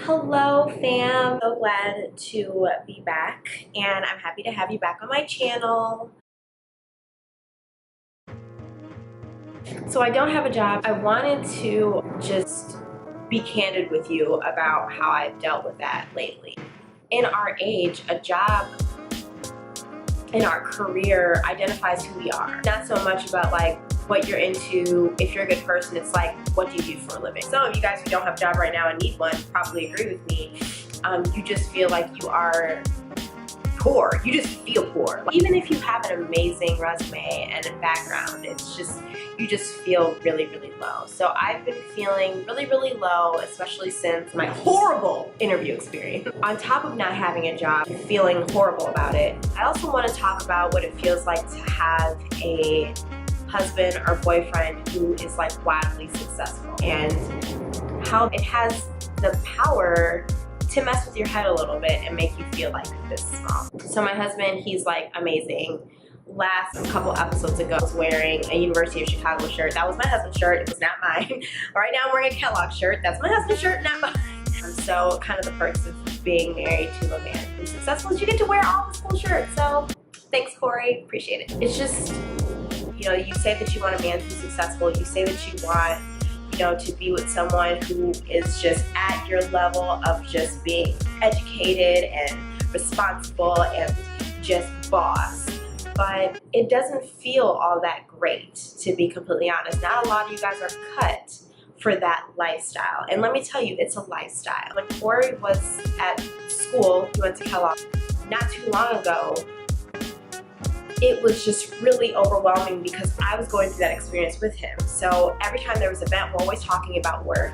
Hello fam, so glad to be back and I'm happy to have you back on my channel. So I don't have a job. I wanted to just be candid with you about how I've dealt with that lately. In our age, a job in our career identifies who we are. Not so much about like what you're into. If you're a good person, it's like, what do you do for a living? Some of you guys who don't have a job right now and need one probably agree with me. You just feel like you are poor. You just feel poor. Even if you have an amazing resume and a background, it's just, you just feel really, really low. So I've been feeling really, really low, especially since my horrible interview experience. On top of not having a job, feeling horrible about it, I also want to talk about what it feels like to have a husband or boyfriend who is like wildly successful and how it has the power to mess with your head a little bit and make you feel like this small. So my husband, he's like amazing. Last couple episodes ago, I was wearing a University of Chicago shirt. That was my husband's shirt, it was not mine. Right now I'm wearing a Kellogg shirt. That's my husband's shirt, not mine. So kind of the perks of being married to a man who's successful is you get to wear all his cool shirts. So thanks, Corey, appreciate it. It's just, you know, you say that you want a man who's successful, you say that you want, you know, to be with someone who is just at your level of just being educated and responsible and just boss. But it doesn't feel all that great, to be completely honest. Not a lot of you guys are cut for that lifestyle. And let me tell you, it's a lifestyle. When Corey was at school, he went to Kellogg not too long ago, it was just really overwhelming because I was going through that experience with him. So every time there was an event, we're always talking about work.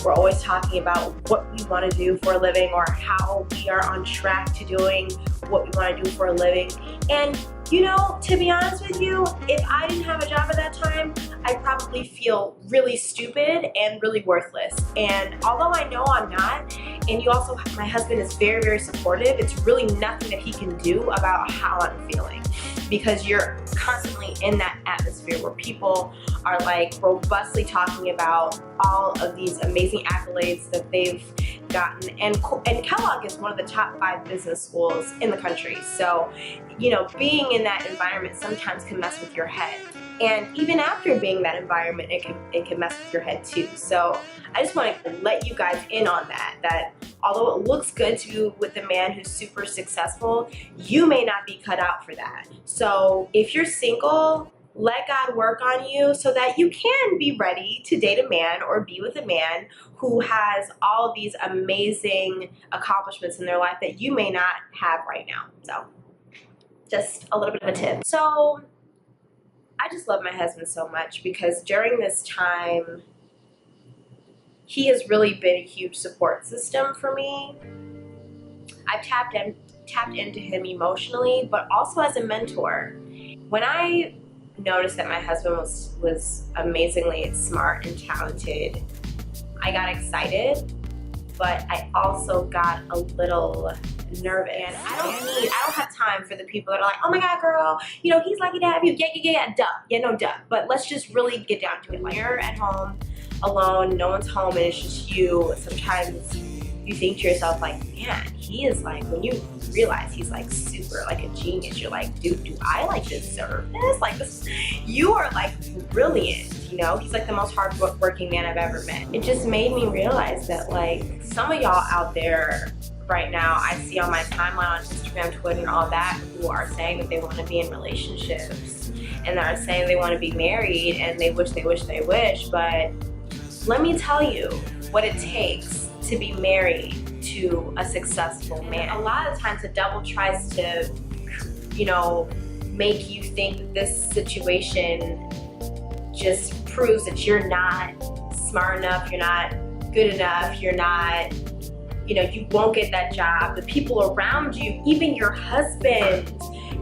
We're always talking about what we want to do for a living or how we are on track to doing what we want to do for a living. And you know, to be honest with you, if I didn't have a job at that time, I'd probably feel really stupid and really worthless. And although I know I'm not, and you also, my husband is very, very supportive, it's really nothing that he can do about how I'm feeling. Because you're constantly in that atmosphere where people are like robustly talking about all of these amazing accolades that they've gotten. And Kellogg is one of the top 5 business schools in the country. So, you know, being in that environment sometimes can mess with your head. And even after being in that environment, it can mess with your head too. So I just want to let you guys in on that although it looks good to be with a man who's super successful, you may not be cut out for that. So if you're single, let God work on you so that you can be ready to date a man or be with a man who has all these amazing accomplishments in their life that you may not have right now. So just a little bit of a tip. So I just love my husband so much because during this time, he has really been a huge support system for me. I've tapped into him emotionally, but also as a mentor. When I noticed that my husband was amazingly smart and talented, I got excited, but I also got a little nervous. And I don't have time for the people that are like, oh my God, girl, you know, he's lucky to have you. Yeah, duh. Yeah, no, duh. But let's just really get down to it. Like, you're at home alone, no one's home, and it's just you. Sometimes you think to yourself like, man, he is like, when you realize he's like super like a genius, you're like, dude, do I like deserve this? Like this, you are like brilliant, you know? He's like the most hardworking man I've ever met. It just made me realize that like some of y'all out there right now, I see on my timeline on Instagram, Twitter, and all that, who are saying that they want to be in relationships and are saying they want to be married and they wish, but let me tell you what it takes to be married to a successful man. A lot of times the devil tries to, you know, make you think that this situation just proves that you're not smart enough, you're not good enough, you're not, you know, you won't get that job. The people around you, even your husband,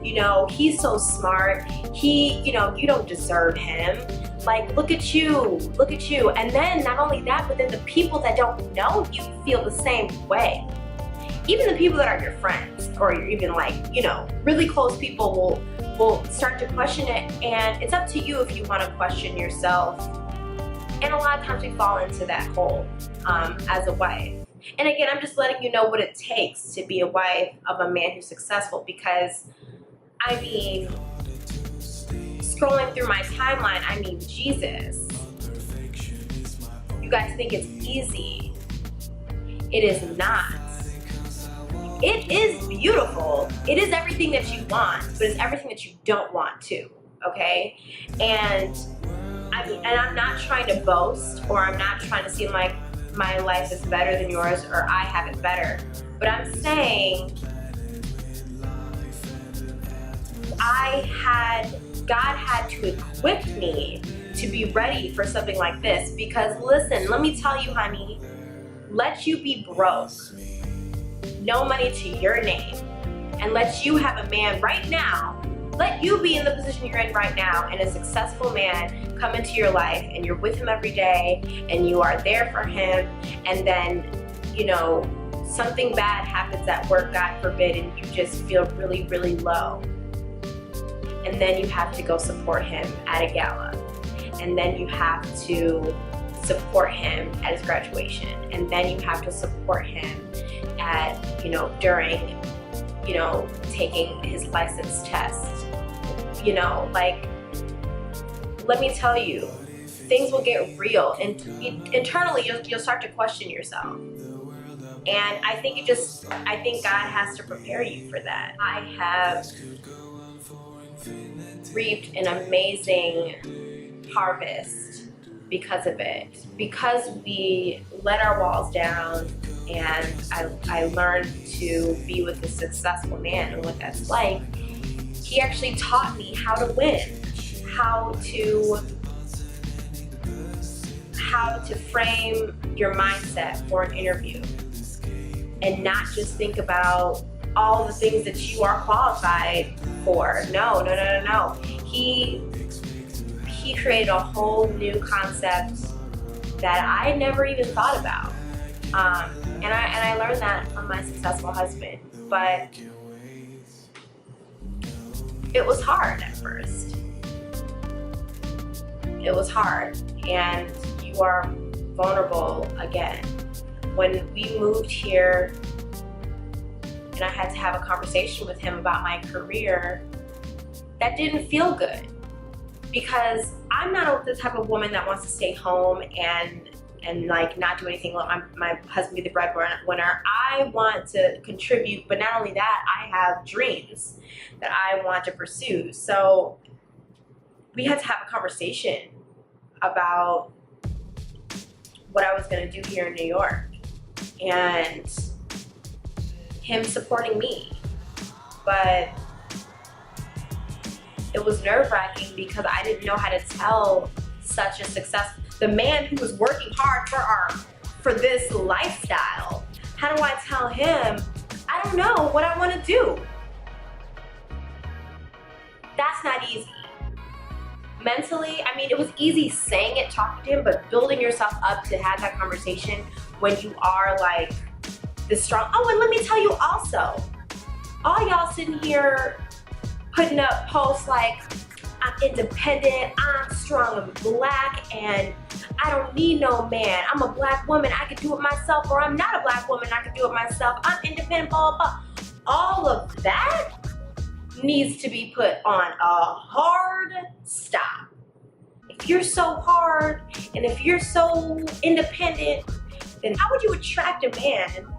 you know, he's so smart, you know, you don't deserve him. Like, look at you. And then not only that, but then the people that don't know you feel the same way. Even the people that are your friends or you're even like, you know, really close people will start to question it, and it's up to you if you want to question yourself. And a lot of times we fall into that hole as a wife. And again, I'm just letting you know what it takes to be a wife of a man who's successful, because I mean, scrolling through my timeline, I mean, Jesus. You guys think it's easy. It is not. It is beautiful. It is everything that you want, but it's everything that you don't want too, okay? And I mean, and I'm not trying to boast, or I'm not trying to seem like my life is better than yours or I have it better. But I'm saying God had to equip me to be ready for something like this, because listen, let me tell you, honey, let you be broke, no money to your name, and let you have a man right now, let you be in the position you're in right now, and a successful man come into your life, and you're with him every day, and you are there for him, and then, you know, something bad happens at work, God forbid, and you just feel really, really low. And then you have to go support him at a gala. And then you have to support him at his graduation. And then you have to support him at, you know, during, you know, taking his license test. You know, like, let me tell you, things will get real. And internally, you'll start to question yourself. And I think God has to prepare you for that. I have reaped an amazing harvest because of it. Because we let our walls down, and I learned to be with a successful man and what that's like. He actually taught me how to win, how to frame your mindset for an interview, and not just think about all the things that you are qualified for. No. He created a whole new concept that I never even thought about. And I learned that from my successful husband. But it was hard at first. It was hard. And you are vulnerable again. When we moved here, and I had to have a conversation with him about my career, that didn't feel good, because I'm not the type of woman that wants to stay home and like not do anything. My husband be the breadwinner. I want to contribute, but not only that, I have dreams that I want to pursue. So we had to have a conversation about what I was going to do here in New York, and him supporting me. But it was nerve-wracking because I didn't know how to tell such a the man who was working hard for this lifestyle. How do I tell him, I don't know what I want to do? That's not easy. Mentally, I mean, it was easy saying it, talking to him, but building yourself up to have that conversation when you are like this strong. Oh, and let me tell you also, all y'all sitting here putting up posts like, I'm independent, I'm strong, I'm black, and I don't need no man. I'm a black woman, I can do it myself, or I'm not a black woman, I can do it myself. I'm independent, blah, blah, blah. All of that needs to be put on a hard stop. If you're so hard, and if you're so independent, then how would you attract a man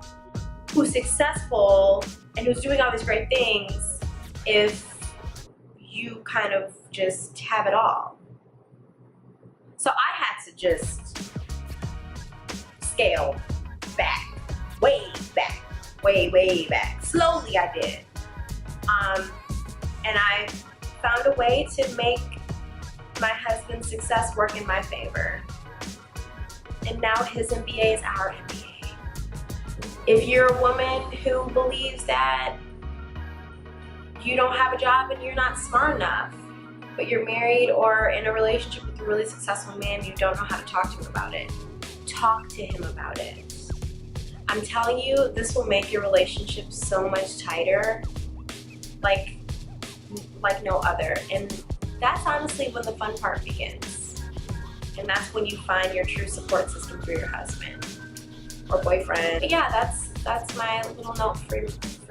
who's successful and who's doing all these great things if you kind of just have it all? So I had to just scale back, way back. Slowly I did. And I found a way to make my husband's success work in my favor. And now his MBA is our MBA. If you're a woman who believes that you don't have a job and you're not smart enough, but you're married or in a relationship with a really successful man, you don't know how to talk to him about it, talk to him about it. I'm telling you, this will make your relationship so much tighter, like no other. And that's honestly when the fun part begins. And that's when you find your true support system for your husband. or boyfriend. But yeah, that's my little note for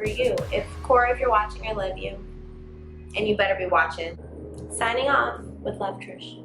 you. If Corey, if you're watching, I love you, and you better be watching. Signing off with love, Trish.